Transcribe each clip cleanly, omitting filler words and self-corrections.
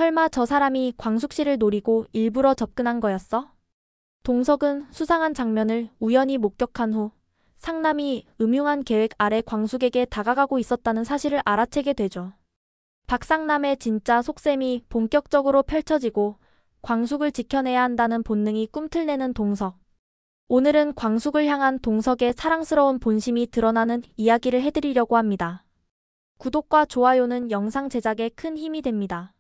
설마 저 사람이 광숙 씨를 노리고 일부러 접근한 거였어? 동석은 수상한 장면을 우연히 목격한 후 상남이 음흉한 계획 아래 광숙에게 다가가고 있었다는 사실을 알아채게 되죠. 박상남의 진짜 속셈이 본격적으로 펼쳐지고 광숙을 지켜내야 한다는 본능이 꿈틀대는 동석. 오늘은 광숙을 향한 동석의 사랑스러운 본심이 드러나는 이야기를 해드리려고 합니다. 구독과 좋아요는 영상 제작에 큰 힘이 됩니다.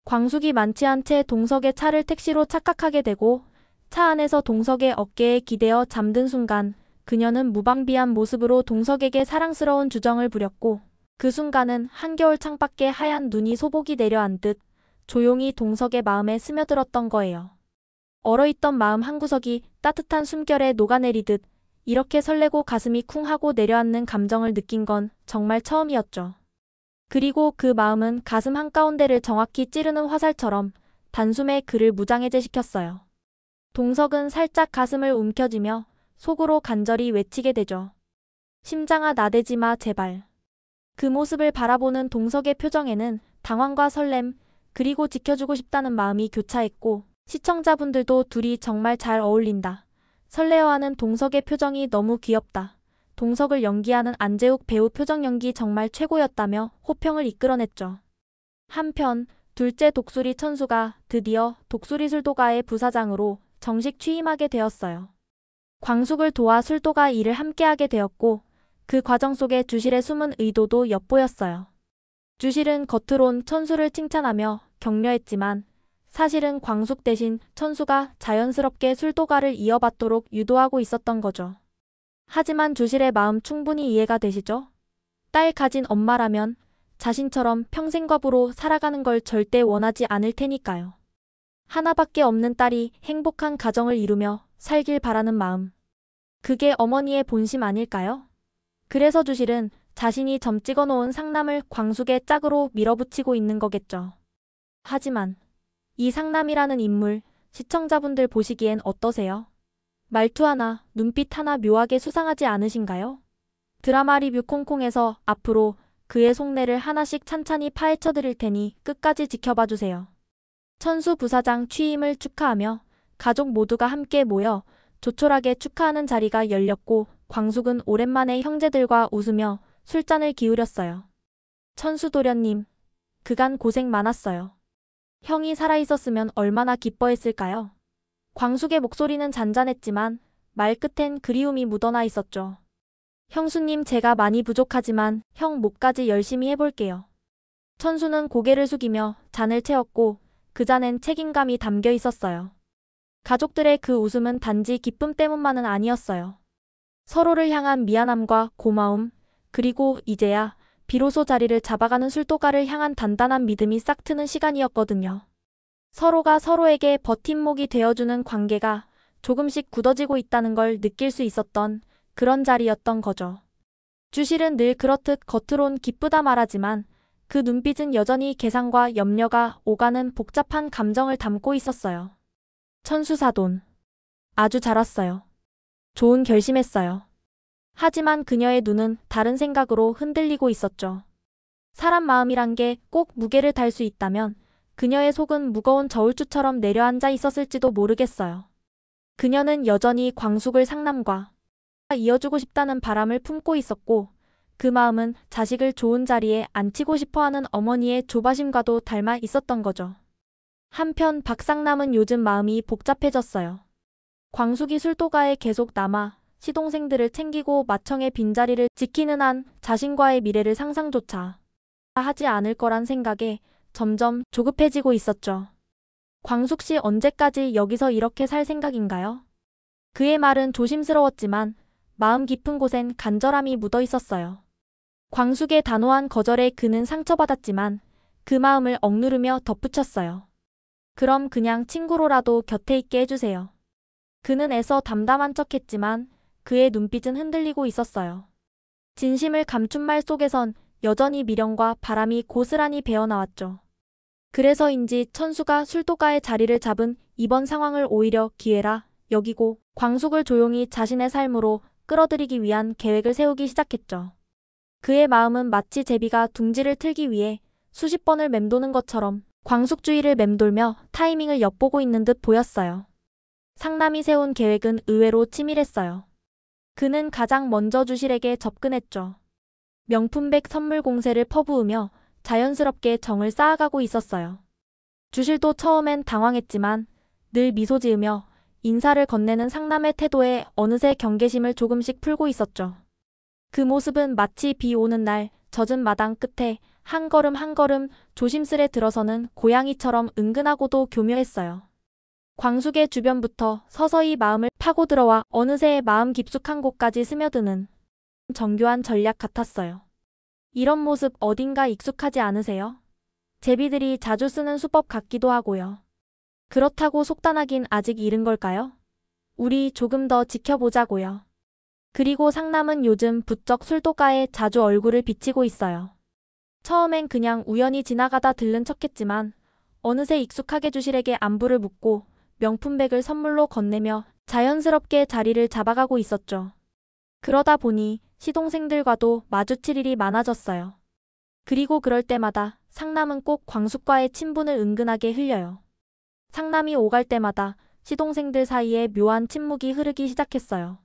광숙이 만취 한 채 동석의 차를 택시로 착각하게 되고 차 안에서 동석의 어깨에 기대어 잠든 순간 그녀는 무방비한 모습으로 동석에게 사랑스러운 주정을 부렸고 그 순간은 한겨울 창밖에 하얀 눈이 소복이 내려앉듯 조용히 동석의 마음에 스며들었던 거예요. 얼어있던 마음 한구석이 따뜻한 숨결에 녹아내리듯 이렇게 설레고 가슴이 쿵 하고 내려앉는 감정을 느낀 건 정말 처음이었죠. 그리고 그 마음은 가슴 한가운데를 정확히 찌르는 화살처럼 단숨에 그를 무장해제시켰어요. 동석은 살짝 가슴을 움켜쥐며 속으로 간절히 외치게 되죠. 심장아 나대지 마 제발. 그 모습을 바라보는 동석의 표정에는 당황과 설렘 그리고 지켜주고 싶다는 마음이 교차했고 시청자분들도 둘이 정말 잘 어울린다. 설레어하는 동석의 표정이 너무 귀엽다. 동석을 연기하는 안재욱 배우 표정 연기 정말 최고였다며 호평을 이끌어냈죠. 한편 둘째 독수리 천수가 드디어 독수리 술도가의 부사장으로 정식 취임하게 되었어요. 광숙을 도와 술도가 일을 함께하게 되었고 그 과정 속에 주실의 숨은 의도도 엿보였어요. 주실은 겉으론 천수를 칭찬하며 격려했지만 사실은 광숙 대신 천수가 자연스럽게 술도가를 이어받도록 유도하고 있었던 거죠. 하지만 주실의 마음 충분히 이해가 되시죠? 딸 가진 엄마라면 자신처럼 평생과부로 살아가는 걸 절대 원하지 않을 테니까요. 하나밖에 없는 딸이 행복한 가정을 이루며 살길 바라는 마음. 그게 어머니의 본심 아닐까요? 그래서 주실은 자신이 점 찍어놓은 상남을 광숙의 짝으로 밀어붙이고 있는 거겠죠. 하지만 이 상남이라는 인물, 시청자분들 보시기엔 어떠세요? 말투 하나, 눈빛 하나 묘하게 수상하지 않으신가요? 드라마 리뷰 콩콩에서 앞으로 그의 속내를 하나씩 찬찬히 파헤쳐 드릴 테니 끝까지 지켜봐주세요. 천수 부사장 취임을 축하하며 가족 모두가 함께 모여 조촐하게 축하하는 자리가 열렸고 광숙은 오랜만에 형제들과 웃으며 술잔을 기울였어요. 천수 도련님, 그간 고생 많았어요. 형이 살아있었으면 얼마나 기뻐했을까요? 광숙의 목소리는 잔잔했지만 말끝엔 그리움이 묻어나 있었죠. 형수님 제가 많이 부족하지만 형 몫까지 열심히 해볼게요. 천수는 고개를 숙이며 잔을 채웠고 그 잔엔 책임감이 담겨 있었어요. 가족들의 그 웃음은 단지 기쁨 때문만은 아니었어요. 서로를 향한 미안함과 고마움, 그리고 이제야 비로소 자리를 잡아가는 술도가를 향한 단단한 믿음이 싹트는 시간이었거든요. 서로가 서로에게 버팀목이 되어주는 관계가 조금씩 굳어지고 있다는 걸 느낄 수 있었던 그런 자리였던 거죠. 주실은 늘 그렇듯 겉으론 기쁘다 말하지만 그 눈빛은 여전히 계산과 염려가 오가는 복잡한 감정을 담고 있었어요. 천수사돈. 아주 잘 왔어요. 좋은 결심했어요. 하지만 그녀의 눈은 다른 생각으로 흔들리고 있었죠. 사람 마음이란 게 꼭 무게를 달 수 있다면 그녀의 속은 무거운 저울추처럼 내려앉아 있었을지도 모르겠어요. 그녀는 여전히 광숙을 상남과 이어주고 싶다는 바람을 품고 있었고 그 마음은 자식을 좋은 자리에 앉히고 싶어하는 어머니의 조바심과도 닮아 있었던 거죠. 한편 박상남은 요즘 마음이 복잡해졌어요. 광숙이 술도가에 계속 남아 시동생들을 챙기고 마청의 빈자리를 지키는 한 자신과의 미래를 상상조차 하지 않을 거란 생각에 점점 조급해지고 있었죠. 광숙 씨 언제까지 여기서 이렇게 살 생각인가요? 그의 말은 조심스러웠지만 마음 깊은 곳엔 간절함이 묻어 있었어요. 광숙의 단호한 거절에 그는 상처받았지만 그 마음을 억누르며 덧붙였어요. 그럼 그냥 친구로라도 곁에 있게 해주세요. 그는 애써 담담한 척했지만 그의 눈빛은 흔들리고 있었어요. 진심을 감춘 말 속에선 여전히 미련과 바람이 고스란히 배어나왔죠. 그래서인지 천수가 술도가의 자리를 잡은 이번 상황을 오히려 기회라 여기고 광숙을 조용히 자신의 삶으로 끌어들이기 위한 계획을 세우기 시작했죠. 그의 마음은 마치 제비가 둥지를 틀기 위해 수십 번을 맴도는 것처럼 광숙 주위를 맴돌며 타이밍을 엿보고 있는 듯 보였어요. 상남이 세운 계획은 의외로 치밀했어요. 그는 가장 먼저 주실에게 접근했죠. 명품백 선물 공세를 퍼부으며 자연스럽게 정을 쌓아가고 있었어요. 주실도 처음엔 당황했지만 늘 미소 지으며 인사를 건네는 상남의 태도에 어느새 경계심을 조금씩 풀고 있었죠. 그 모습은 마치 비 오는 날 젖은 마당 끝에 한 걸음 한 걸음 조심스레 들어서는 고양이처럼 은근하고도 교묘했어요. 광숙의 주변부터 서서히 마음을 파고 들어와 어느새 마음 깊숙한 곳까지 스며드는 정교한 전략 같았어요. 이런 모습 어딘가 익숙하지 않으세요? 제비들이 자주 쓰는 수법 같기도 하고요. 그렇다고 속단하긴 아직 이른 걸까요? 우리 조금 더 지켜보자고요. 그리고 상남은 요즘 부쩍 술도가에 자주 얼굴을 비치고 있어요. 처음엔 그냥 우연히 지나가다 들른 척했지만 어느새 익숙하게 주실에게 안부를 묻고 명품백을 선물로 건네며 자연스럽게 자리를 잡아가고 있었죠. 그러다 보니 시동생들과도 마주칠 일이 많아졌어요. 그리고 그럴 때마다 상남은 꼭 광숙과의 친분을 은근하게 흘려요. 상남이 오갈 때마다 시동생들 사이에 묘한 침묵이 흐르기 시작했어요.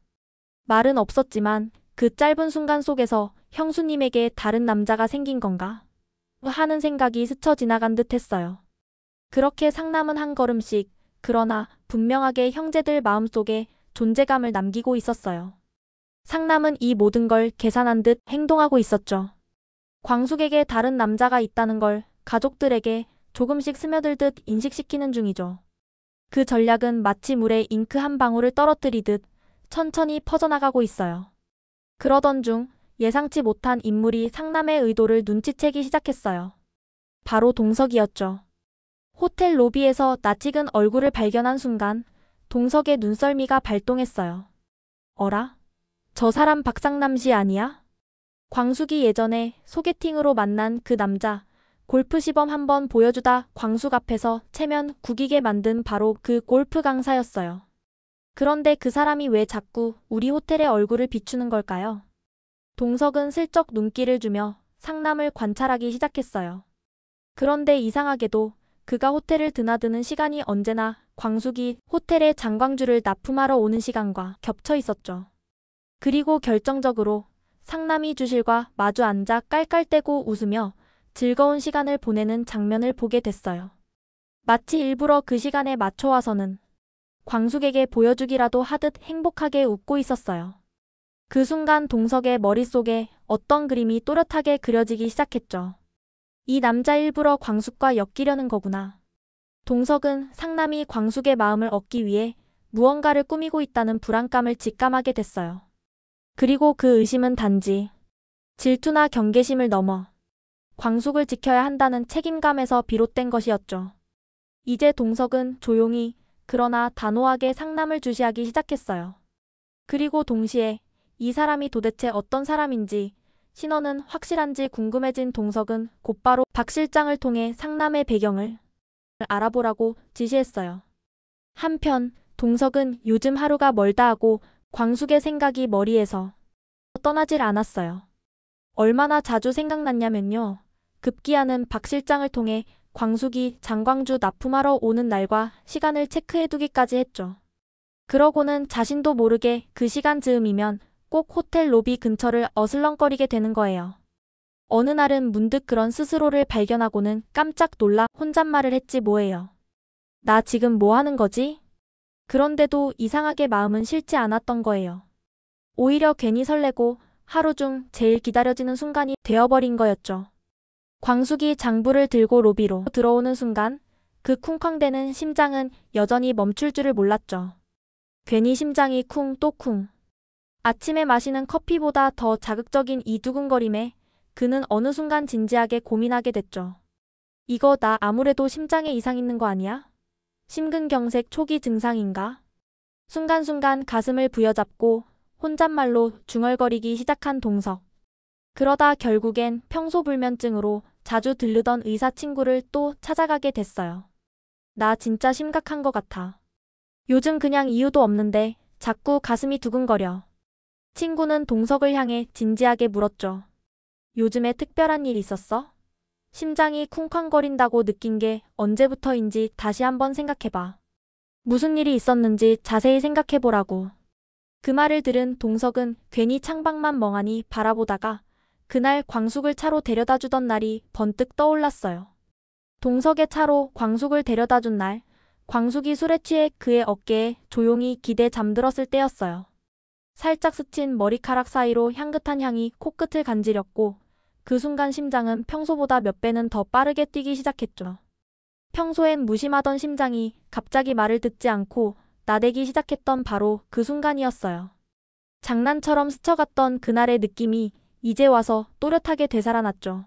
말은 없었지만 그 짧은 순간 속에서 형수님에게 다른 남자가 생긴 건가? 하는 생각이 스쳐 지나간 듯 했어요. 그렇게 상남은 한 걸음씩 그러나 분명하게 형제들 마음속에 존재감을 남기고 있었어요. 상남은 이 모든 걸 계산한 듯 행동하고 있었죠. 광숙에게 다른 남자가 있다는 걸 가족들에게 조금씩 스며들듯 인식시키는 중이죠. 그 전략은 마치 물에 잉크 한 방울을 떨어뜨리듯 천천히 퍼져나가고 있어요. 그러던 중 예상치 못한 인물이 상남의 의도를 눈치채기 시작했어요. 바로 동석이었죠. 호텔 로비에서 낯익은 얼굴을 발견한 순간 동석의 눈썰미가 발동했어요. 어라? 저 사람 박상남 씨 아니야? 광숙이 예전에 소개팅으로 만난 그 남자, 골프 시범 한번 보여주다 광숙 앞에서 체면 구기게 만든 바로 그 골프 강사였어요. 그런데 그 사람이 왜 자꾸 우리 호텔의 얼굴을 비추는 걸까요? 동석은 슬쩍 눈길을 주며 상남을 관찰하기 시작했어요. 그런데 이상하게도 그가 호텔을 드나드는 시간이 언제나 광숙이 호텔의 장광주를 납품하러 오는 시간과 겹쳐 있었죠. 그리고 결정적으로 상남이 주실과 마주 앉아 깔깔대고 웃으며 즐거운 시간을 보내는 장면을 보게 됐어요. 마치 일부러 그 시간에 맞춰와서는 광숙에게 보여주기라도 하듯 행복하게 웃고 있었어요. 그 순간 동석의 머릿속에 어떤 그림이 또렷하게 그려지기 시작했죠. 이 남자 일부러 광숙과 엮이려는 거구나. 동석은 상남이 광숙의 마음을 얻기 위해 무언가를 꾸미고 있다는 불안감을 직감하게 됐어요. 그리고 그 의심은 단지 질투나 경계심을 넘어 광숙을 지켜야 한다는 책임감에서 비롯된 것이었죠. 이제 동석은 조용히 그러나 단호하게 상남을 주시하기 시작했어요. 그리고 동시에 이 사람이 도대체 어떤 사람인지 신원은 확실한지 궁금해진 동석은 곧바로 박 실장을 통해 상남의 배경을 알아보라고 지시했어요. 한편 동석은 요즘 하루가 멀다 하고 광숙의 생각이 머리에서 떠나질 않았어요. 얼마나 자주 생각났냐면요. 급기야는 박 실장을 통해 광숙이 장광주 납품하러 오는 날과 시간을 체크해두기까지 했죠. 그러고는 자신도 모르게 그 시간 즈음이면 꼭 호텔 로비 근처를 어슬렁거리게 되는 거예요. 어느 날은 문득 그런 스스로를 발견하고는 깜짝 놀라 혼잣말을 했지 뭐예요. 나 지금 뭐 하는 거지? 그런데도 이상하게 마음은 싫지 않았던 거예요. 오히려 괜히 설레고 하루 중 제일 기다려지는 순간이 되어버린 거였죠. 광숙이 장부를 들고 로비로 들어오는 순간 그 쿵쾅대는 심장은 여전히 멈출 줄을 몰랐죠. 괜히 심장이 쿵 또 쿵. 아침에 마시는 커피보다 더 자극적인 이 두근거림에 그는 어느 순간 진지하게 고민하게 됐죠. 이거 나 아무래도 심장에 이상 있는 거 아니야? 심근경색 초기 증상인가? 순간순간 가슴을 부여잡고 혼잣말로 중얼거리기 시작한 동석. 그러다 결국엔 평소불면증으로 자주 들르던 의사 친구를 또 찾아가게 됐어요. 나 진짜 심각한 것 같아. 요즘 그냥 이유도 없는데 자꾸 가슴이 두근거려. 친구는 동석을 향해 진지하게 물었죠. 요즘에 특별한 일 있었어? 심장이 쿵쾅거린다고 느낀 게 언제부터인지 다시 한번 생각해봐. 무슨 일이 있었는지 자세히 생각해보라고. 그 말을 들은 동석은 괜히 창밖만 멍하니 바라보다가 그날 광숙을 차로 데려다 주던 날이 번뜩 떠올랐어요. 동석의 차로 광숙을 데려다 준 날, 광숙이 술에 취해 그의 어깨에 조용히 기대 잠들었을 때였어요. 살짝 스친 머리카락 사이로 향긋한 향이 코끝을 간지렸고 그 순간 심장은 평소보다 몇 배는 더 빠르게 뛰기 시작했죠. 평소엔 무심하던 심장이 갑자기 말을 듣지 않고 나대기 시작했던 바로 그 순간이었어요. 장난처럼 스쳐갔던 그날의 느낌이 이제 와서 또렷하게 되살아났죠.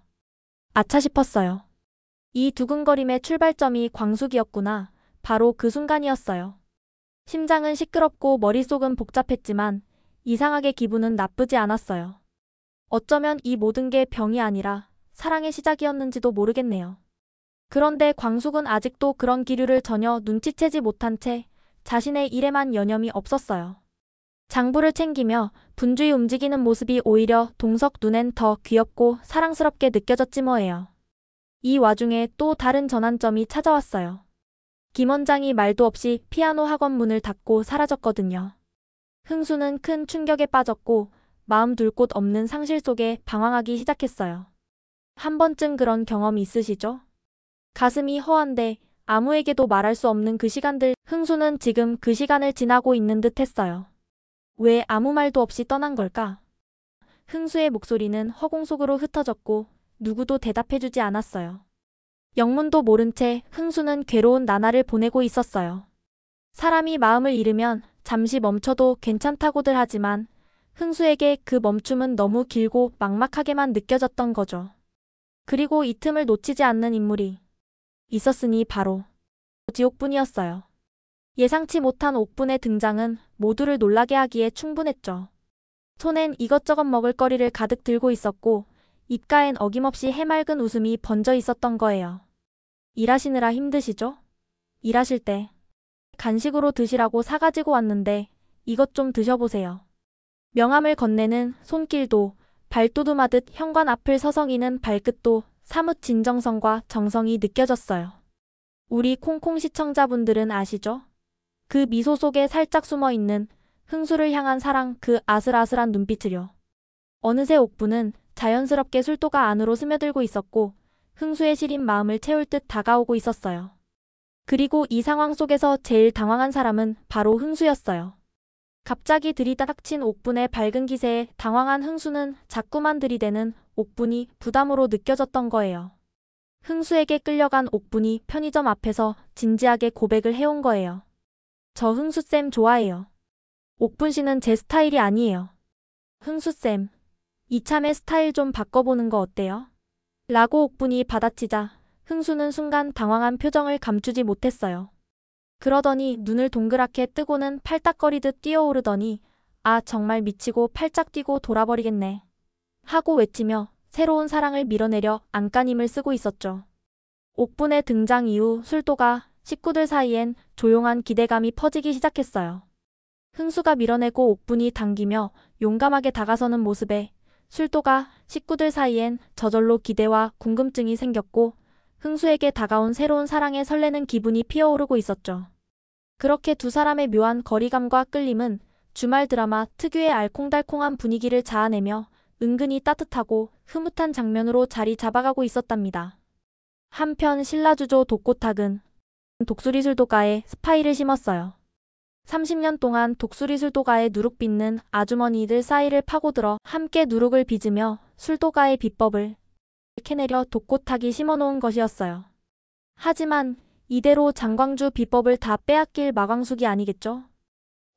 아차 싶었어요. 이 두근거림의 출발점이 광숙이었구나. 바로 그 순간이었어요. 심장은 시끄럽고 머릿속은 복잡했지만 이상하게 기분은 나쁘지 않았어요. 어쩌면 이 모든 게 병이 아니라 사랑의 시작이었는지도 모르겠네요. 그런데 광숙은 아직도 그런 기류를 전혀 눈치채지 못한 채 자신의 일에만 여념이 없었어요. 장부를 챙기며 분주히 움직이는 모습이 오히려 동석 눈엔 더 귀엽고 사랑스럽게 느껴졌지 뭐예요. 이 와중에 또 다른 전환점이 찾아왔어요. 김 원장이 말도 없이 피아노 학원 문을 닫고 사라졌거든요. 흥수는 큰 충격에 빠졌고 마음 둘 곳 없는 상실 속에 방황하기 시작했어요. 한 번쯤 그런 경험이 있으시죠? 가슴이 허한데 아무에게도 말할 수 없는 그 시간들. 흥수는 지금 그 시간을 지나고 있는 듯 했어요. 왜 아무 말도 없이 떠난 걸까? 흥수의 목소리는 허공 속으로 흩어졌고 누구도 대답해주지 않았어요. 영문도 모른 채 흥수는 괴로운 나날을 보내고 있었어요. 사람이 마음을 잃으면 잠시 멈춰도 괜찮다고들 하지만 흥수에게 그 멈춤은 너무 길고 막막하게만 느껴졌던 거죠. 그리고 이 틈을 놓치지 않는 인물이 있었으니 바로 지옥분이었어요. 예상치 못한 옥분의 등장은 모두를 놀라게 하기에 충분했죠. 손엔 이것저것 먹을 거리를 가득 들고 있었고 입가엔 어김없이 해맑은 웃음이 번져 있었던 거예요. 일하시느라 힘드시죠? 일하실 때 간식으로 드시라고 사가지고 왔는데 이것 좀 드셔보세요. 명함을 건네는 손길도 발돋움하듯 현관 앞을 서성이는 발끝도 사뭇 진정성과 정성이 느껴졌어요. 우리 콩콩 시청자분들은 아시죠? 그 미소 속에 살짝 숨어있는 흥수를 향한 사랑, 그 아슬아슬한 눈빛을요. 어느새 옥부는 자연스럽게 술도가 안으로 스며들고 있었고 흥수의 시린 마음을 채울 듯 다가오고 있었어요. 그리고 이 상황 속에서 제일 당황한 사람은 바로 흥수였어요. 갑자기 들이닥친 옥분의 밝은 기세에 당황한 흥수는 자꾸만 들이대는 옥분이 부담으로 느껴졌던 거예요. 흥수에게 끌려간 옥분이 편의점 앞에서 진지하게 고백을 해온 거예요. 저 흥수쌤 좋아해요. 옥분씨는 제 스타일이 아니에요. 흥수쌤, 이참에 스타일 좀 바꿔보는 거 어때요? 라고 옥분이 받아치자 흥수는 순간 당황한 표정을 감추지 못했어요. 그러더니 눈을 동그랗게 뜨고는 팔딱거리듯 뛰어오르더니 아 정말 미치고 팔짝 뛰고 돌아버리겠네 하고 외치며 새로운 사랑을 밀어내려 안간힘을 쓰고 있었죠. 옥분의 등장 이후 술도가 식구들 사이엔 조용한 기대감이 퍼지기 시작했어요. 흥수가 밀어내고 옥분이 당기며 용감하게 다가서는 모습에 술도가 식구들 사이엔 저절로 기대와 궁금증이 생겼고 흥수에게 다가온 새로운 사랑에 설레는 기분이 피어오르고 있었죠. 그렇게 두 사람의 묘한 거리감과 끌림은 주말 드라마 특유의 알콩달콩한 분위기를 자아내며 은근히 따뜻하고 흐뭇한 장면으로 자리 잡아가고 있었답니다. 한편 신라주조 독고탁은 독수리술도가에 스파이를 심었어요. 30년 동안 독수리술도가에 누룩 빚는 아주머니들 사이를 파고들어 함께 누룩을 빚으며 술도가의 비법을 캐내려 독고탁이 심어놓은 것이었어요. 하지만 이대로 장광주 비법을 다 빼앗길 마광숙이 아니겠죠?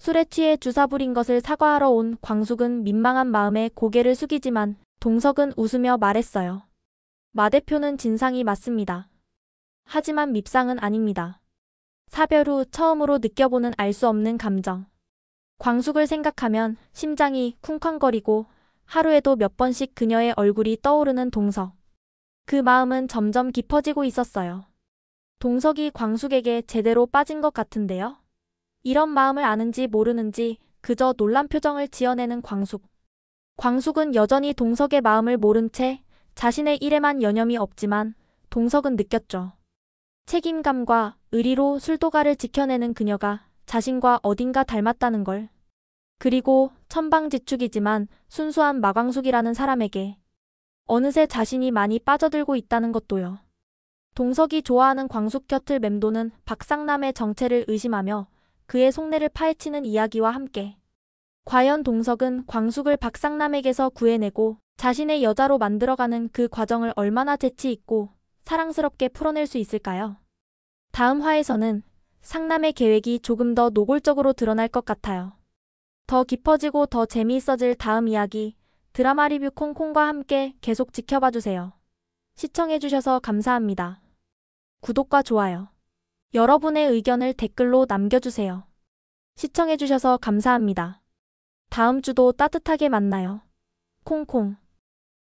술에 취해 주사 부린 것을 사과하러 온 광숙은 민망한 마음에 고개를 숙이지만 동석은 웃으며 말했어요. 마 대표는 진상이 맞습니다. 하지만 밉상은 아닙니다. 사별 후 처음으로 느껴보는 알 수 없는 감정. 광숙을 생각하면 심장이 쿵쾅거리고 하루에도 몇 번씩 그녀의 얼굴이 떠오르는 동석. 그 마음은 점점 깊어지고 있었어요. 동석이 광숙에게 제대로 빠진 것 같은데요. 이런 마음을 아는지 모르는지 그저 놀란 표정을 지어내는 광숙. 광숙은 여전히 동석의 마음을 모른 채 자신의 일에만 여념이 없지만 동석은 느꼈죠. 책임감과 의리로 술도가를 지켜내는 그녀가 자신과 어딘가 닮았다는 걸. 그리고 천방지축이지만 순수한 마광숙이라는 사람에게 어느새 자신이 많이 빠져들고 있다는 것도요. 동석이 좋아하는 광숙 곁을 맴도는 박상남의 정체를 의심하며 그의 속내를 파헤치는 이야기와 함께 과연 동석은 광숙을 박상남에게서 구해내고 자신의 여자로 만들어가는 그 과정을 얼마나 재치 있고 사랑스럽게 풀어낼 수 있을까요? 다음 화에서는 상남의 계획이 조금 더 노골적으로 드러날 것 같아요. 더 깊어지고 더 재미있어질 다음 이야기 드라마 리뷰 콩콩과 함께 계속 지켜봐주세요. 시청해주셔서 감사합니다. 구독과 좋아요. 여러분의 의견을 댓글로 남겨주세요. 시청해주셔서 감사합니다. 다음 주도 따뜻하게 만나요. 콩콩.